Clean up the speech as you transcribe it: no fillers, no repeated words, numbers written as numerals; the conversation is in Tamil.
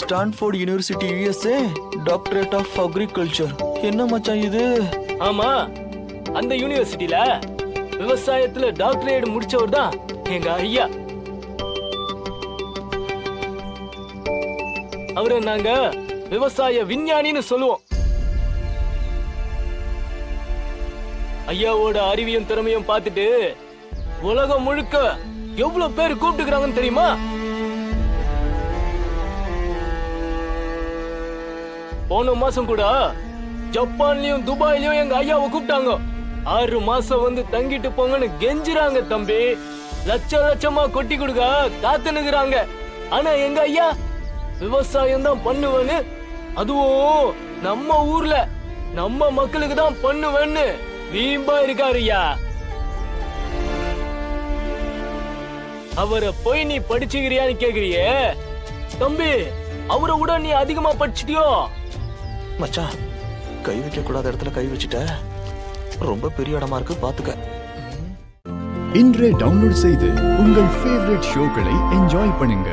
Stanford university USA doctorate of agriculture. என்ன மச்சான் இது? ஆமா, அந்த யூனிவர்சிட்டில விவசாயத்துல டாக்டரேட் முடிச்சவர் தான் எங்க ஐயா. அவரை நாங்க விவசாய விஞ்ஞானின்னு சொல்லுவோம். ஐயாவோட அறிவியும் திறமையும் பார்த்துட்டு உலகம் முழுக்க எவ்வளவு பேர் கூப்பிட்டுக்கிறாங்கன்னு தெரியுமா? போன மாசம் கூட ஜப்பான்லயும் துபாய்லயும் எங்க ஐயாவை கூப்பிட்டாங்க. 6 மாசம் வந்து தங்கிட்டு போங்கன்னு கெஞ்சுறாங்க தம்பி. லட்சமா கொட்டி கொடுக்க காத்துனுக்குறாங்க. ஆனா எங்க ஐயா விவசாயம் தான் பண்ணுவேன்னு, அதுவும் நம்ம ஊர்ல நம்ம மக்களுக்கு தான் பண்ணுவேன்னு வீம்பா இருக்காரு ஐயா. அவரை போய் நீ படிச்சுக்கிறியான்னு கேக்குறியே தம்பி, அவரை விட நீ அதிகமா படிச்சிட்டியோ? மச்சான், கை வைக்க கூடாத இடத்துல கை வச்சுட்ட. ரொம்ப பெரிய இடமா இருக்கு, பாத்துக்க. இன்றே டவுன்லோட் செய்து உங்கள் ஃபேவரட் ஷோக்களை என்ஜாய் பண்ணுங்க.